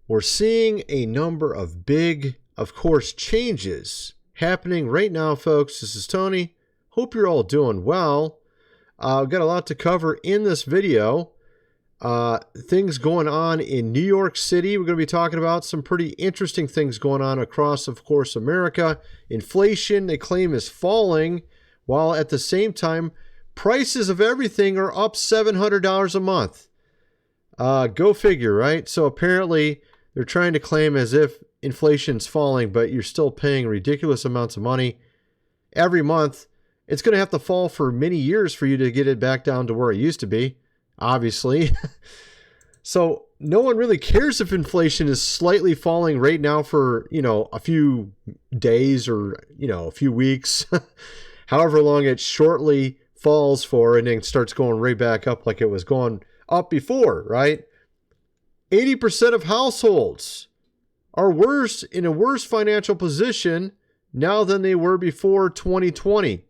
we're seeing a number of big, of course, changes happening right now, folks. This is Tony. Hope you're all doing well. I've got a lot to cover in this video. Things going on in New York City. We're going to be talking about some pretty interesting things going on across, of course, America. Inflation, they claim, is falling, while at the same time, prices of everything are up $700 a month. Go figure, right? So apparently they're trying to claim as if inflation's falling, but you're still paying ridiculous amounts of money every month. It's going to have to fall for many years for you to get it back down to where it used to be, obviously. So no one really cares if inflation is slightly falling right now for, a few days or, a few weeks, however long it shortly falls for, and then starts going right back up like it was going up before, right? 80% of households are in a worse financial position now than they were before 2020.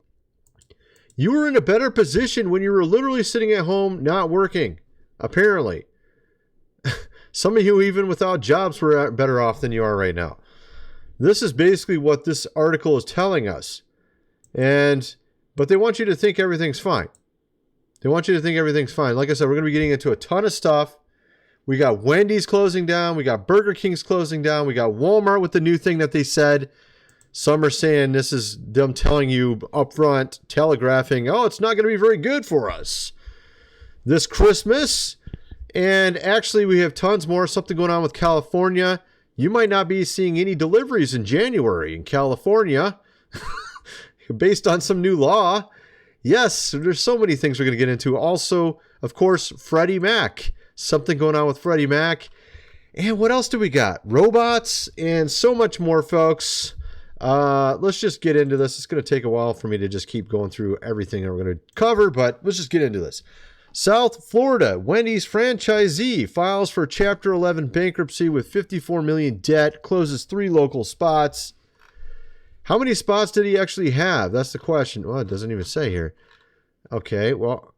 You were in a better position when you were literally sitting at home not working, apparently. Some of you, even without jobs, were better off than you are right now. This is basically what this article is telling us. But they want you to think everything's fine. They want you to think everything's fine. Like I said, we're going to be getting into a ton of stuff. We got Wendy's closing down. We got Burger King's closing down. We got Walmart with the new thing that they said. Some are saying this is them telling you upfront, telegraphing, oh, it's not going to be very good for us this Christmas. And actually, we have tons more. Something going on with California. You might not be seeing any deliveries in January in California based on some new law. Yes, there's so many things we're going to get into. Also, of course, Freddie Mac. Something going on with Freddie Mac. And what else do we got? Robots and so much more, folks. Let's just get into this. It's going to take a while for me to just keep going through everything that we're going to cover, but let's just get into this. South Florida, Wendy's franchisee files for Chapter 11 bankruptcy with $54 million debt, closes 3 local spots. How many spots did he actually have? That's the question. Well, it doesn't even say here. Okay, well,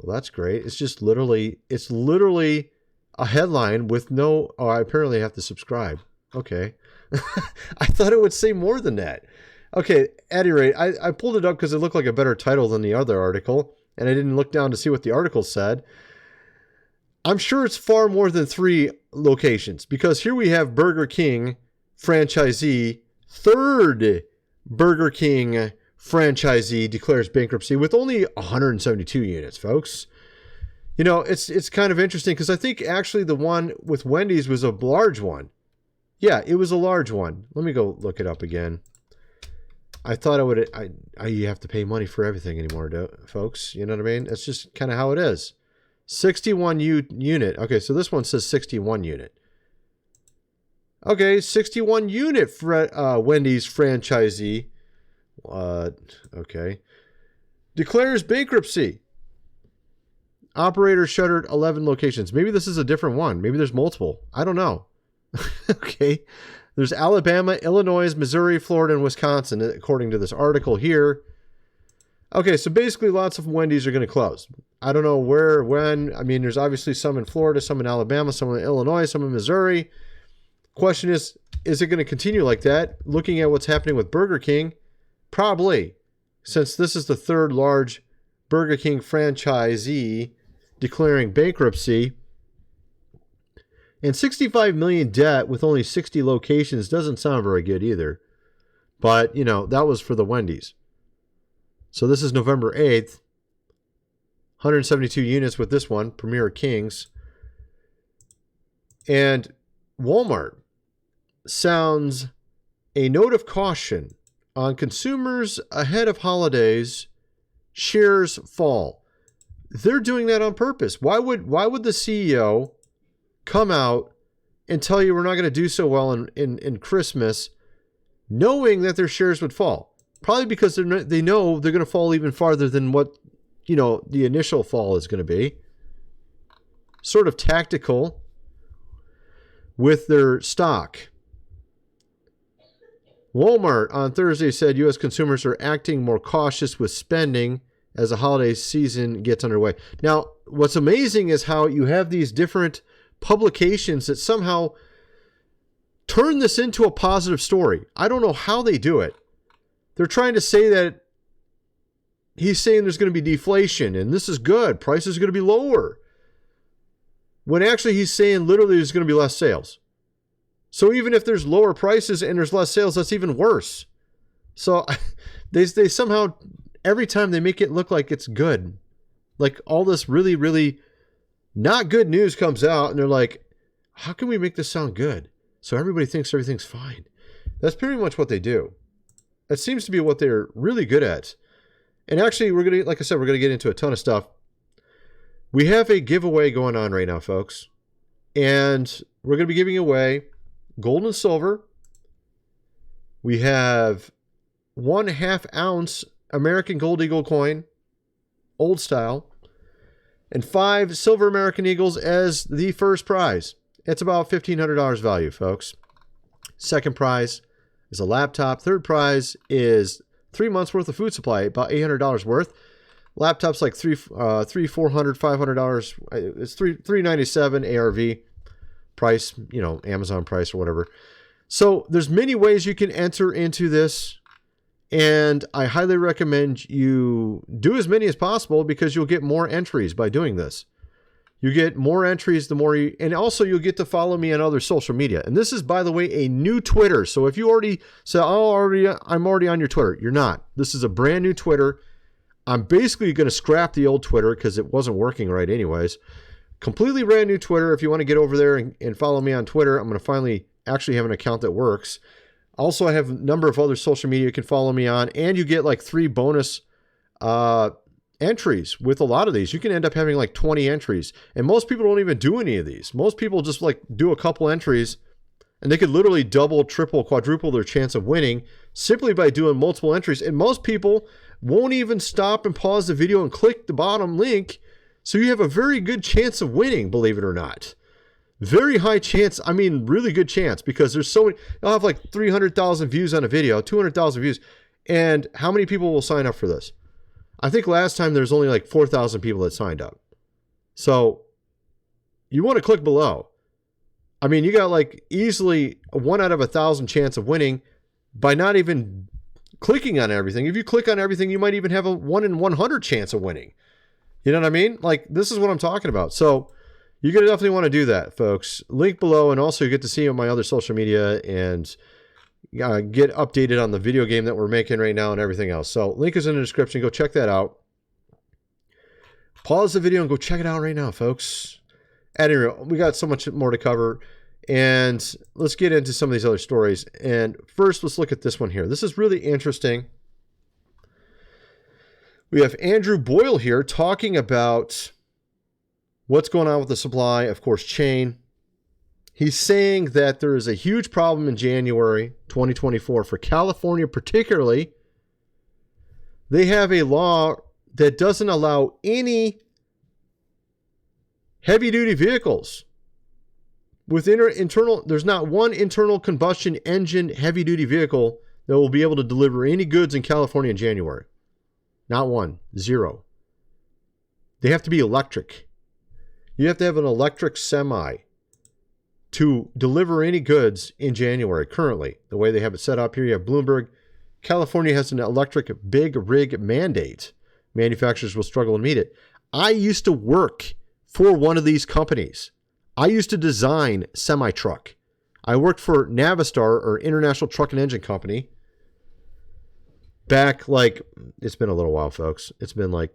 that's great. It's literally a headline with no, I apparently have to subscribe. Okay. I thought it would say more than that. Okay, at any rate, I pulled it up because it looked like a better title than the other article, and I didn't look down to see what the article said. I'm sure it's far more than 3 locations, because here we have Burger King franchisee, third Burger King franchisee declares bankruptcy with only 172 units, folks. It's kind of interesting because I think actually the one with Wendy's was a large one. Yeah, it was a large one. Let me go look it up again. I thought you have to pay money for everything anymore, folks. You know what I mean? That's just kind of how it is. 61 unit. Okay, so this one says 61 unit. Okay, 61 unit Wendy's franchisee. Okay. Declares bankruptcy. Operator shuttered 11 locations. Maybe this is a different one. Maybe there's multiple. I don't know. Okay. There's Alabama, Illinois, Missouri, Florida, and Wisconsin, according to this article here. Okay, so basically lots of Wendy's are going to close. I don't know where, when. I mean, there's obviously some in Florida, some in Alabama, some in Illinois, some in Missouri. Question is it going to continue like that? Looking at what's happening with Burger King, probably, since this is the third large Burger King franchisee declaring bankruptcy. And $65 million debt with only 60 locations doesn't sound very good either. But, that was for the Wendy's. So this is November 8th. 172 units with this one, Premier Kings. And Walmart sounds a note of caution on consumers ahead of holidays. Shares fall. They're doing that on purpose. Why would the CEO come out and tell you we're not going to do so well in Christmas, knowing that their shares would fall? Probably because they know they're going to fall even farther than what the initial fall is going to be. Sort of tactical with their stock. Walmart on Thursday said U.S. consumers are acting more cautious with spending as the holiday season gets underway. Now, what's amazing is how you have these different publications that somehow turn this into a positive story. I don't know how they do it. They're trying to say that he's saying there's going to be deflation and this is good. Prices are going to be lower. When actually he's saying literally there's going to be less sales. So even if there's lower prices and there's less sales, that's even worse. So they somehow, every time they make it look like it's good, like all this really, really not good news comes out and they're like, how can we make this sound good? So everybody thinks everything's fine. That's pretty much what they do. That seems to be what they're really good at. And actually, we're going to, like I said, we're going to get into a ton of stuff. We have a giveaway going on right now, folks. And we're going to be giving away gold and silver. We have 1/2 ounce American Gold Eagle coin, old style, and 5 silver American Eagles as the first prize. It's about $1,500 value, folks. Second prize is a laptop. Third prize is 3 months worth of food supply, about $800 worth. Laptop's like $400, $500. It's $397 ARV price, you know, Amazon price or whatever. So there's many ways you can enter into this, and I highly recommend you do as many as possible because you'll get more entries by doing this. You get more entries the more you, and also you'll get to follow me on other social media. And this is, by the way, a new Twitter. So if you already say, oh, I'm already on your Twitter, you're not. This is a brand new Twitter. I'm basically going to scrap the old Twitter because it wasn't working right anyways. Completely brand new Twitter. If you want to get over there and follow me on Twitter, I'm going to finally actually have an account that works. Also, I have a number of other social media you can follow me on, and you get like 3 bonus entries with a lot of these. You can end up having like 20 entries, and most people don't even do any of these. Most people just like do a couple entries, and they could literally double, triple, quadruple their chance of winning simply by doing multiple entries. And most people won't even stop and pause the video and click the bottom link. So you have a very good chance of winning, believe it or not. Very high chance. I mean, really good chance, because there's so many. I'll have like 300,000 views on a video, 200,000 views. And how many people will sign up for this? I think last time there's only like 4,000 people that signed up. So you want to click below. I mean, you got like easily a 1 out of 1,000 chance of winning by not even clicking on everything. If you click on everything, you might even have a 1 in 100 chance of winning. You know what I mean? Like, this is what I'm talking about. So you're going to definitely want to do that, folks. Link below, and also you get to see on my other social media and get updated on the video game that we're making right now and everything else. So link is in the description. Go check that out. Pause the video and go check it out right now, folks. Anyway, we got so much more to cover, and let's get into some of these other stories. And first, let's look at this one here. This is really interesting. We have Andrew Boyle here talking about what's going on with the supply, of course, chain. He's saying that there is a huge problem in January 2024 for California particularly. They have a law that doesn't allow any heavy-duty vehicles with internal. There's not one internal combustion engine heavy-duty vehicle that will be able to deliver any goods in California in January. Not one. 0. They have to be electric. You have to have an electric semi to deliver any goods in January. Currently, the way they have it set up here, you have Bloomberg. California has an electric big rig mandate. Manufacturers will struggle to meet it. I used to work for one of these companies. I used to design semi-truck. I worked for Navistar, or International Truck and Engine Company, back like, it's been a little while, folks. It's been like,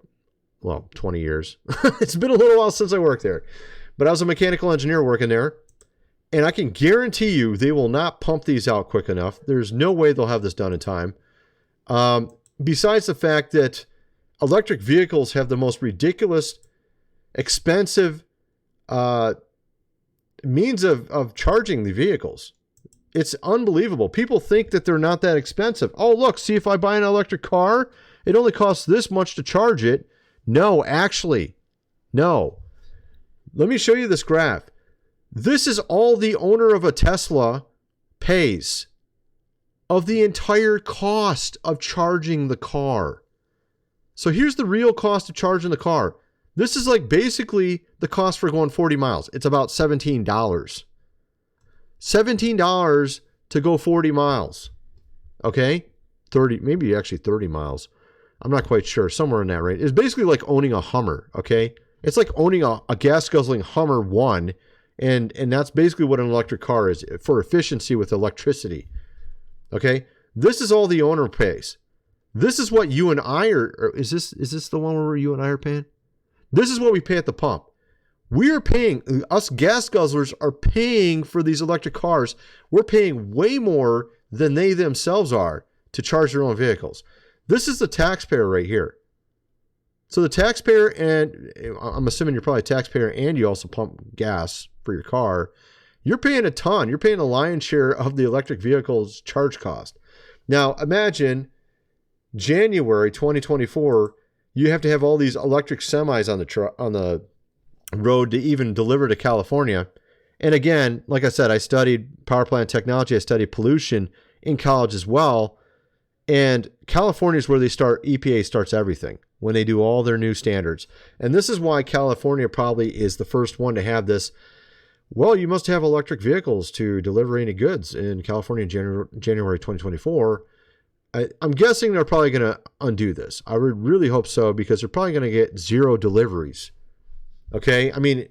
well, 20 years. It's been a little while since I worked there. But I was a mechanical engineer working there. And I can guarantee you they will not pump these out quick enough. There's no way they'll have this done in time. Besides the fact that electric vehicles have the most ridiculous, expensive means of charging the vehicles. It's unbelievable. People think that they're not that expensive. Oh, look, see, if I buy an electric car, it only costs this much to charge it. No, actually, no. Let me show you this graph. This is all the owner of a Tesla pays of the entire cost of charging the car. So here's the real cost of charging the car. This is like basically the cost for going 40 miles. It's about $17. $17 to go 40 miles. Okay? 30, maybe actually 30 miles. I'm not quite sure. Somewhere in that range. It's basically like owning a Hummer. Okay? It's like owning a gas guzzling Hummer 1. And that's basically what an electric car is for efficiency with electricity. Okay? This is all the owner pays. This is what you and I are. Is this the one where you and I are paying? This is what we pay at the pump. We are paying, us gas guzzlers are paying for these electric cars. We're paying way more than they themselves are to charge their own vehicles. This is the taxpayer right here. So the taxpayer, and I'm assuming you're probably a taxpayer and you also pump gas for your car. You're paying a ton. You're paying a lion's share of the electric vehicle's charge cost. Now imagine January 2024, you have to have all these electric semis on the road to even deliver to California. And again, like I said, I studied power plant technology. I studied pollution in college as well. And California is where EPA starts everything when they do all their new standards. And this is why California probably is the first one to have this. Well, you must have electric vehicles to deliver any goods in California in January 2024. I'm guessing they're probably going to undo this. I would really hope so, because they're probably going to get 0 deliveries. Okay? I mean,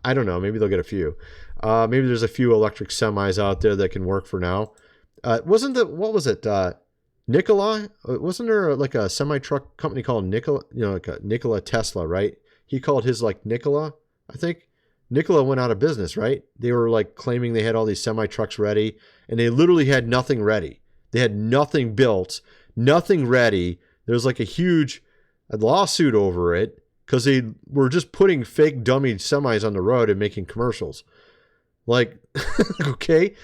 I don't know. Maybe they'll get a few. Maybe there's a few electric semis out there that can work for now. What was it? Nikola? Wasn't there like a semi-truck company called Nikola? Like a Nikola Tesla, right? He called his like Nikola, I think. Nikola went out of business, right? They were like claiming they had all these semi-trucks ready, and they literally had nothing ready. They had nothing built, nothing ready. There was like a huge lawsuit over it because they were just putting fake dummy semis on the road and making commercials. Like, okay,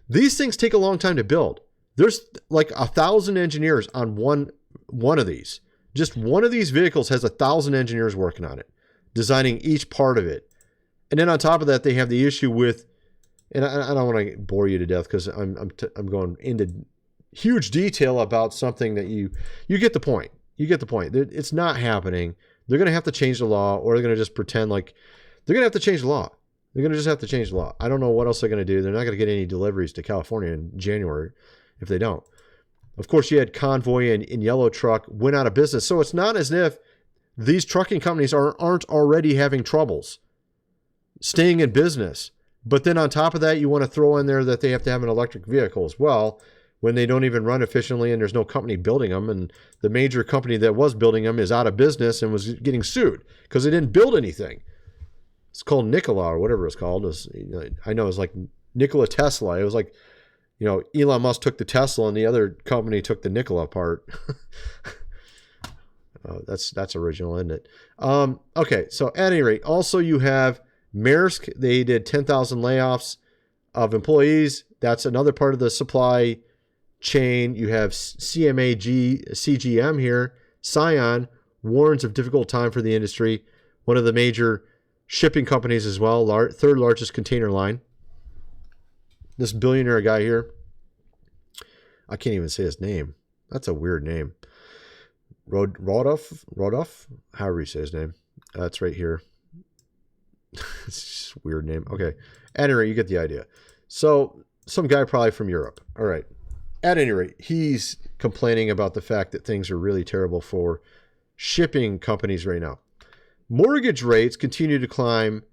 these things take a long time to build. There's like 1,000 engineers on one of these. Just one of these vehicles has 1,000 engineers working on it, designing each part of it. And then on top of that, they have the issue with, and I don't want to bore you to death because I'm going into huge detail about something that you get the point. You get the point. It's not happening. They're going to have to change the law, or they're going to just pretend like they're going to have to change the law. They're going to just have to change the law. I don't know what else they're going to do. They're not going to get any deliveries to California in January if they don't. Of course, you had Convoy and Yellow Truck went out of business. So it's not as if these trucking companies aren't already having troubles staying in business. But then on top of that, you want to throw in there that they have to have an electric vehicle as well, when they don't even run efficiently and there's no company building them. And the major company that was building them is out of business and was getting sued because they didn't build anything. It's called Nikola or whatever it's called. I know it's like Nikola Tesla. It was like, Elon Musk took the Tesla and the other company took the Nikola part. That's original, isn't it? Okay, so at any rate, also you have Maersk. They did 10,000 layoffs of employees. That's another part of the supply chain. You have CGM here. Scion warns of difficult time for the industry. One of the major shipping companies as well, third largest container line. This billionaire guy here, I can't even say his name. That's a weird name. Rodolph, however you say his name. That's right here. It's just a weird name. Okay. At any rate, you get the idea. So some guy probably from Europe. All right. At any rate, he's complaining about the fact that things are really terrible for shipping companies right now. Mortgage rates continue to climb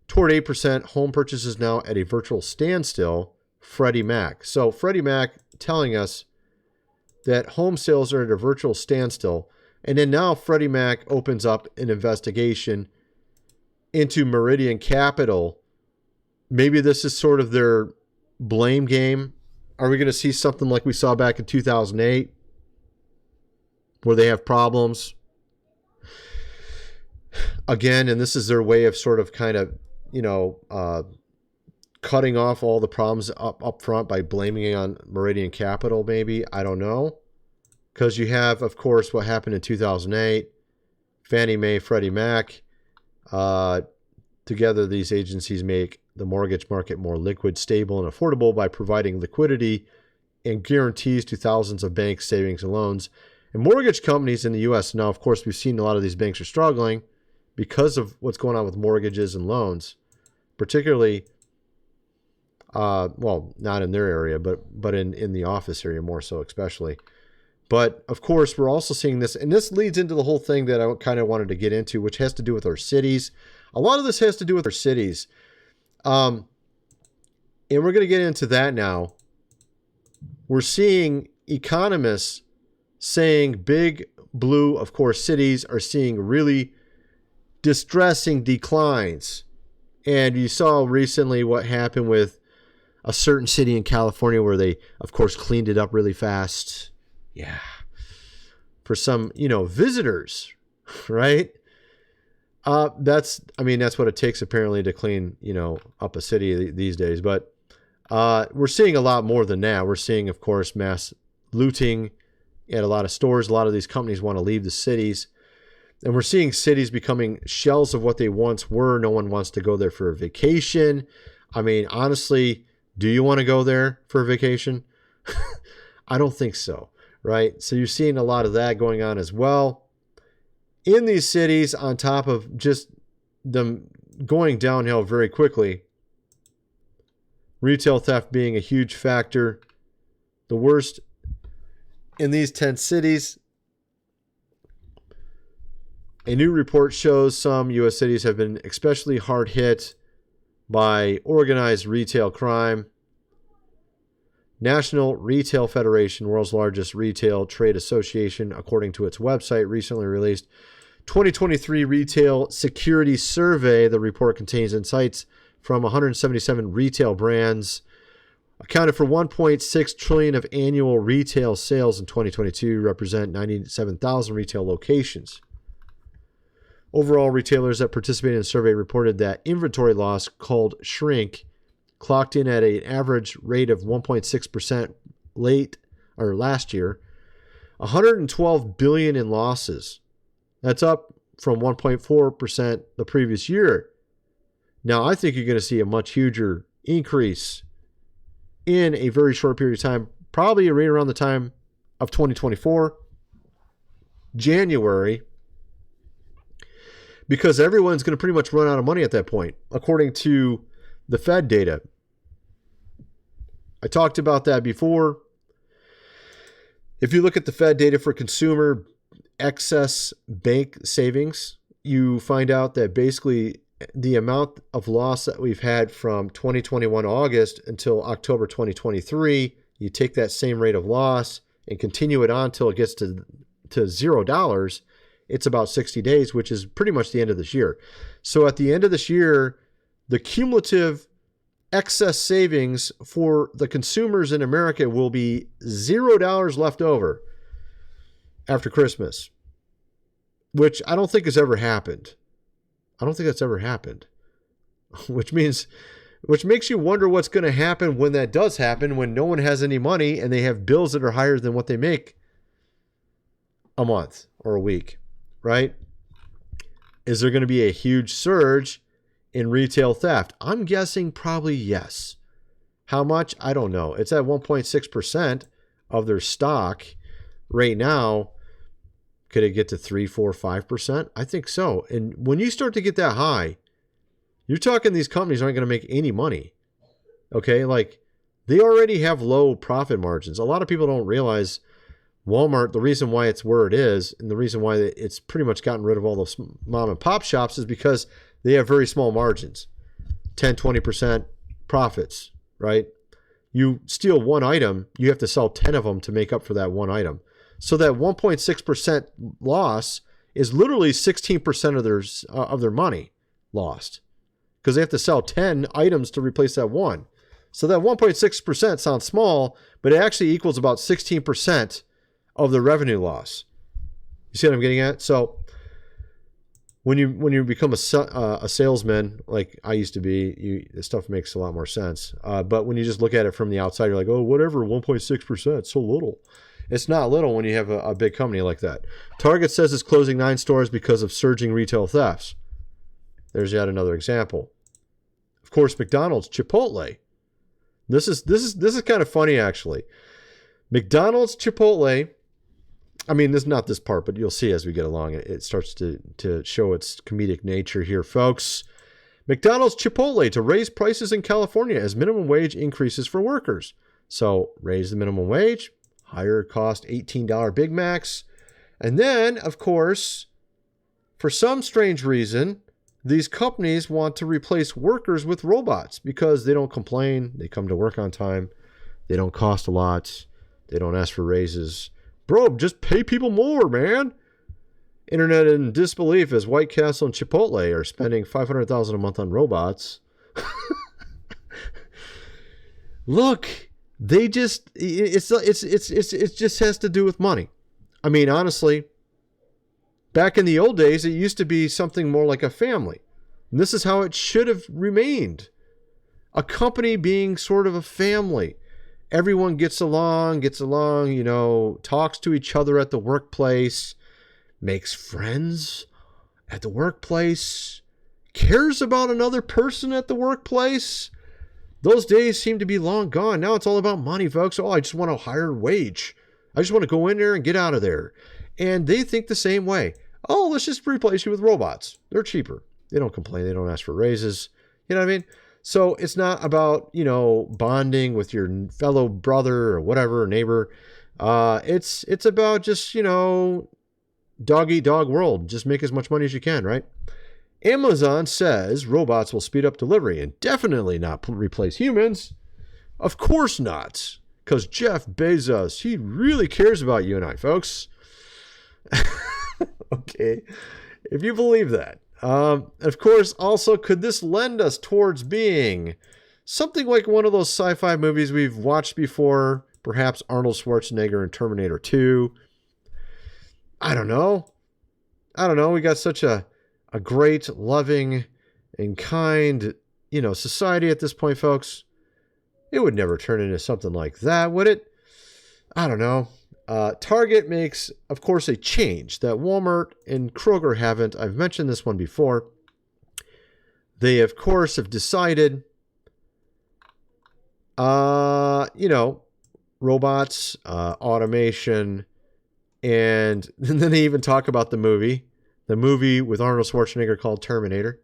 toward 8%. Home purchases now at a virtual standstill. Freddie Mac. So Freddie Mac telling us that home sales are at a virtual standstill. And then now Freddie Mac opens up an investigation into Meridian Capital. Maybe this is sort of their blame game. Are we going to see something like we saw back in 2008 where they have problems again? And this is their way of sort of kind of, cutting off all the problems up front by blaming it on Meridian Capital, maybe. I don't know. Because you have, of course, what happened in 2008. Fannie Mae, Freddie Mac. Together, these agencies make the mortgage market more liquid, stable, and affordable by providing liquidity and guarantees to thousands of banks, savings, and loans. And mortgage companies in the U.S. now, of course, we've seen a lot of these banks are struggling because of what's going on with mortgages and loans, particularly Well, not in their area, but in the office area more so, especially. But of course, we're also seeing this, and this leads into the whole thing that I kind of wanted to get into, which has to do with our cities. A lot of this has to do with our cities. And we're going to get into that now. We're seeing economists saying big blue, of course, cities are seeing really distressing declines. And you saw recently what happened with a certain city in California where they, of course, cleaned it up really fast. Yeah. For some, visitors, right? That's what it takes apparently to clean, up a city these days. But we're seeing a lot more than that. We're seeing, of course, mass looting at a lot of stores. A lot of these companies want to leave the cities. And we're seeing cities becoming shells of what they once were. No one wants to go there for a vacation. I mean, honestly, do you want to go there for a vacation? I don't think so, right? So you're seeing a lot of that going on as well in these cities, on top of just them going downhill very quickly. Retail theft being a huge factor. The worst in these 10 cities. A new report shows some U.S. cities have been especially hard hit by organized retail crime. National Retail Federation, world's largest retail trade association, according to its website, recently released 2023 Retail Security Survey. The report contains insights from 177 retail brands, accounted for $1.6 trillion of annual retail sales in 2022, represent 97,000 retail locations. Overall, retailers that participated in the survey reported that inventory loss, called shrink, clocked in at an average rate of 1.6% last year, $112 billion in losses. That's up from 1.4% the previous year. Now, I think you're going to see a much huger increase in a very short period of time, probably right around the time of 2024, January, because everyone's going to pretty much run out of money at that point, according to the Fed data. I talked about that before. If you look at the Fed data for consumer excess bank savings, you find out that basically the amount of loss that we've had from 2021 August until October 2023, you take that same rate of loss and continue it on until it gets to $0. It's about 60 days, which is pretty much the end of this year. So at the end of this year, the cumulative excess savings for the consumers in America will be $0 left over after Christmas, which I don't think has ever happened. I don't think that's ever happened, which makes you wonder what's going to happen when that does happen, when no one has any money and they have bills that are higher than what they make a month or a week, right? Is there going to be a huge surge in retail theft? I'm guessing probably yes. How much? I don't know. It's at 1.6% of their stock right now. Could it get to 3, 4, 5%? I think so. And when you start to get that high, you're talking these companies aren't going to make any money. Okay? Like, they already have low profit margins. A lot of people don't realize Walmart, the reason why it's where it is, and the reason why it's pretty much gotten rid of all those mom and pop shops is because they have very small margins. 10, 20% profits, right? You steal one item, you have to sell 10 of them to make up for that one item. So that 1.6% loss is literally 16% of their money lost, because they have to sell 10 items to replace that one. So that 1.6% sounds small, but it actually equals about 16% of the revenue loss. You see what I'm getting at? So when you become a salesman, like I used to be, this stuff makes a lot more sense. But when you just look at it from the outside, you're like, oh, whatever, 1.6%, so little. It's not little when you have a big company like that. Target says it's closing 9 stores because of surging retail thefts. There's yet another example. Of course, McDonald's, Chipotle. This is kind of funny, actually. McDonald's, Chipotle. I mean, this is not this part, but you'll see as we get along, it starts to show its comedic nature here, folks. McDonald's, Chipotle to raise prices in California as minimum wage increases for workers. So raise the minimum wage, higher cost $18 Big Macs. And then, of course, for some strange reason, these companies want to replace workers with robots because they don't complain. They come to work on time. They don't cost a lot. They don't ask for raises. Bro, just pay people more, man. Internet in disbelief as White Castle and Chipotle are spending $500,000 a month on robots. Look, they just it just has to do with money. I mean, honestly, back in the old days, it used to be something more like a family. And this is how it should have remained. A company being sort of a family. Everyone gets along, you know, talks to each other at the workplace, makes friends at the workplace, cares about another person at the workplace. Those days seem to be long gone. Now it's all about money, folks. Oh, I just want a higher wage. I just want to go in there and get out of there. And they think the same way. Oh, let's just replace you with robots. They're cheaper. They don't complain. They don't ask for raises. You know what I mean? So it's not about, you know, bonding with your fellow brother or whatever, neighbor. It's about just, you know, dog eat dog world. Just make as much money as you can, right? Amazon says robots will speed up delivery and definitely not replace humans. Of course not. Because Jeff Bezos, he really cares about you and I, folks. Okay. If you believe that. Of course, also, could this lend us towards being something like one of those sci-fi movies we've watched before? Perhaps Arnold Schwarzenegger in Terminator 2. I don't know. We got such a great, loving, and kind, you know, society at this point, folks. It would never turn into something like that, would it? I don't know. Target makes, of course, a change that Walmart and Kroger haven't. I've mentioned this one before. They, of course, have decided, you know, robots, automation, and then they even talk about the movie with Arnold Schwarzenegger called Terminator.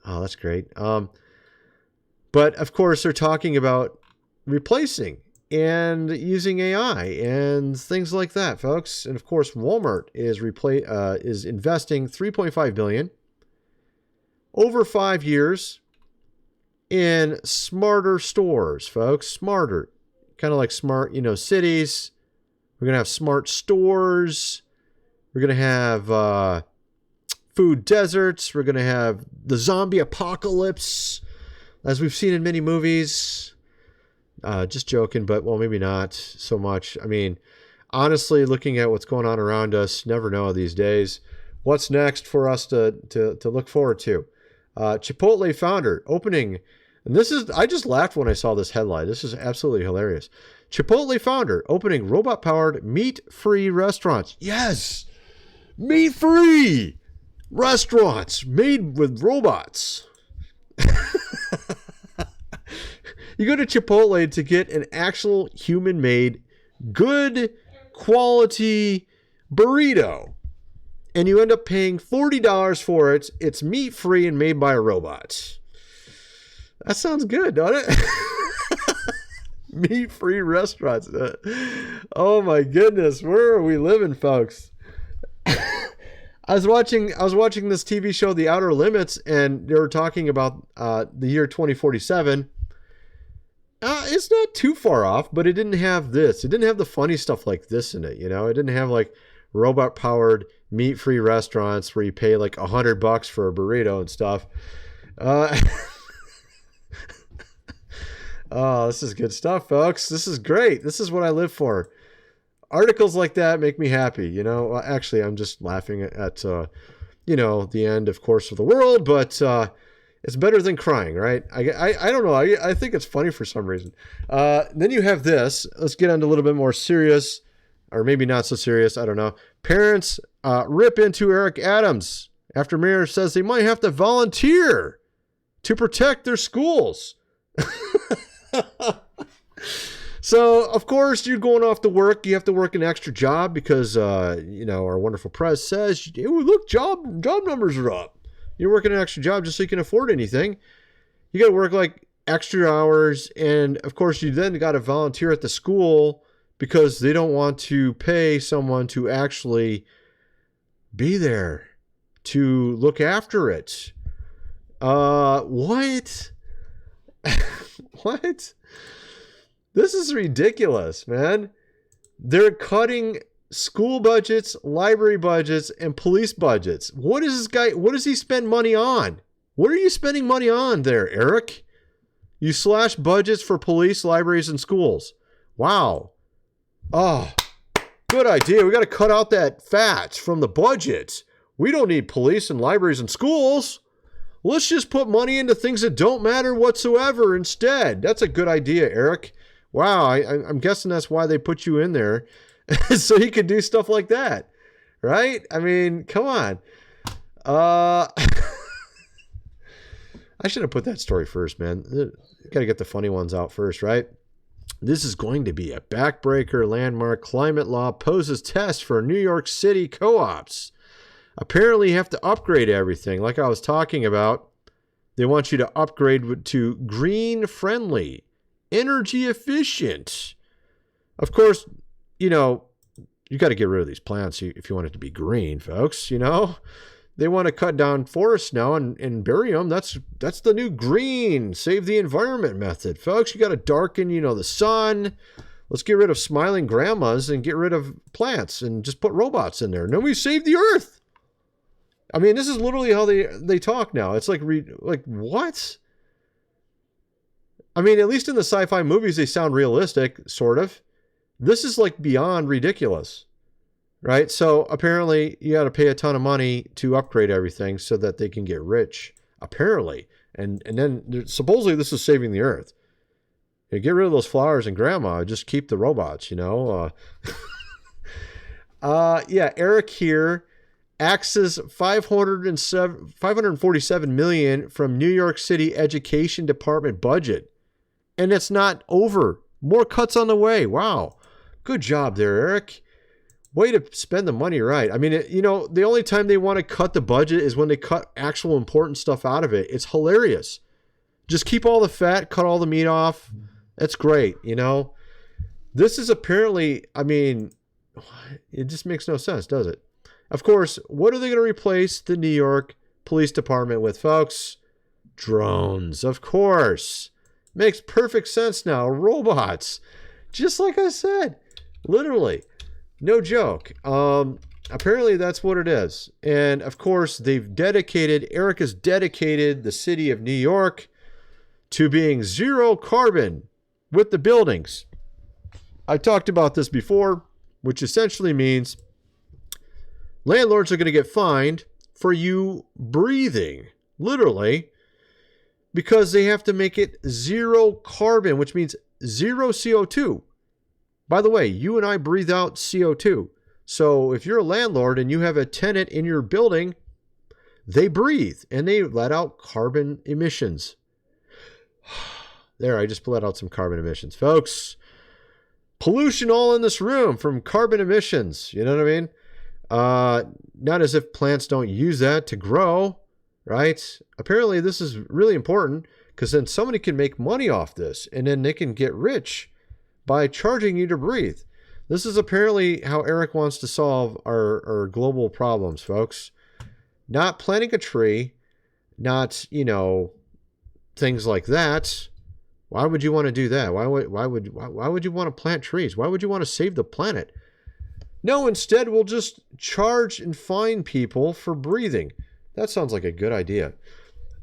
Oh, that's great. But, of course, they're talking about replacing and using AI and things like that, folks. And of course, Walmart is investing $3.5 billion over 5 years in smarter stores, folks. Smarter, kind of like smart, you know, cities. We're gonna have smart stores. We're gonna have food deserts. We're gonna have the zombie apocalypse, as we've seen in many movies. Just joking, but well, maybe not so much. I mean, honestly, looking at what's going on around us, never know these days. What's next for us to look forward to? Chipotle founder opening, and I just laughed when I saw this headline. This is absolutely hilarious. Chipotle founder opening robot-powered meat-free restaurants. Yes, meat-free restaurants made with robots. You go to Chipotle to get an actual human-made, good quality burrito, and you end up paying $40 for it. It's meat-free and made by a robot. That sounds good, doesn't it? Meat-free restaurants. Oh my goodness, where are we living, folks? I was watching this TV show, The Outer Limits, and they were talking about the year 2047. It's not too far off, but it didn't have this. It didn't have the funny stuff like this in it, you know? It didn't have like robot-powered meat-free restaurants where you pay like $100 for a burrito and stuff. Oh, this is good stuff, folks. This is great. This is what I live for. Articles like that make me happy, you know? Well, actually, I'm just laughing at you know, the end, of course, of the world, but it's better than crying, right? I don't know. I think it's funny for some reason. Then you have this. Let's get on to a little bit more serious, or maybe not so serious. I don't know. Parents rip into Eric Adams after mayor says they might have to volunteer to protect their schools. So, of course, you're going off to work. You have to work an extra job because, you know, our wonderful press says, look, job numbers are up. You're working an extra job just so you can afford anything. You got to work like extra hours. And of course, you then got to volunteer at the school because they don't want to pay someone to actually be there to look after it. What? What? This is ridiculous, man. They're cutting school budgets, library budgets, and police budgets. What is this guy? What does he spend money on? What are you spending money on there, Eric? You slash budgets for police, libraries, and schools. Wow. Oh, good idea. We got to cut out that fat from the budget. We don't need police and libraries and schools. Let's just put money into things that don't matter whatsoever instead. That's a good idea, Eric. Wow, I'm guessing that's why they put you in there, so you could do stuff like that, right? I mean, come on. I should have put that story first, man. Got to get the funny ones out first, right? This is going to be a backbreaker. Landmark climate law poses test for New York City co-ops. Apparently, you have to upgrade everything. Like I was talking about, they want you to upgrade to green-friendly, energy efficient. Of course, you know, you got to get rid of these plants if you want it to be green, folks. You know, they want to cut down forests now and bury them. That's the new green, save the environment method, folks. You got to darken, you know, the sun. Let's get rid of smiling grandmas and get rid of plants and just put robots in there. And then we save the earth. I mean, this is literally how they talk now. It's like what? I mean, at least in the sci-fi movies, they sound realistic, sort of. This is like beyond ridiculous, right? So apparently you got to pay a ton of money to upgrade everything so that they can get rich, apparently. And then supposedly this is saving the earth. You get rid of those flowers and grandma, just keep the robots, you know? Yeah, Eric here. Axes $547 million from New York City Education Department budget. And it's not over. More cuts on the way. Wow. Good job there, Eric. Way to spend the money right. I mean, you know, the only time they want to cut the budget is when they cut actual important stuff out of it. It's hilarious. Just keep all the fat, cut all the meat off. That's great, you know. This is apparently, I mean, it just makes no sense, does it? Of course, what are they going to replace the New York Police Department with, folks? Drones, of course. Makes perfect sense now. Robots. Just like I said. Literally. No joke. Apparently that's what it is. And of course, Eric has dedicated the city of New York to being zero carbon with the buildings. I talked about this before, which essentially means landlords are going to get fined for you breathing, literally, because they have to make it zero carbon, which means zero CO2. By the way, you and I breathe out CO2. So if you're a landlord and you have a tenant in your building, they breathe and they let out carbon emissions. There, I just let out some carbon emissions. Folks, pollution all in this room from carbon emissions. You know what I mean? Not as if plants don't use that to grow, right? Apparently this is really important because then somebody can make money off this and then they can get rich by charging you to breathe. This is apparently how Eric wants to solve our global problems, folks. Not planting a tree, not, you know, things like that. Why would you want to do that? Why would you want to plant trees? Why would you want to save the planet? No, instead we'll just charge and fine people for breathing. That sounds like a good idea.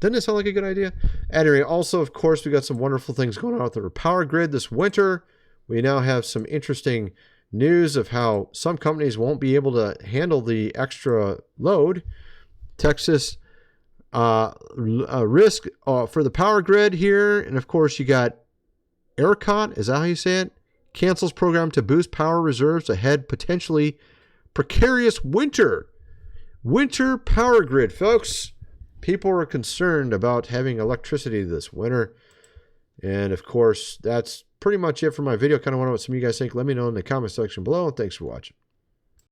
Doesn't it sound like a good idea? Anyway, also, of course, we got some wonderful things going on with our power grid this winter. We now have some interesting news of how some companies won't be able to handle the extra load. Texas risk for the power grid here. And of course, you got ERCOT. Is that how you say it? Cancels program to boost power reserves ahead potentially precarious winter. Winter power grid, folks. People are concerned about having electricity this winter. And of course, that's pretty much it for my video. Kind of want to know what some of you guys think. Let me know in the comment section below. Thanks for watching.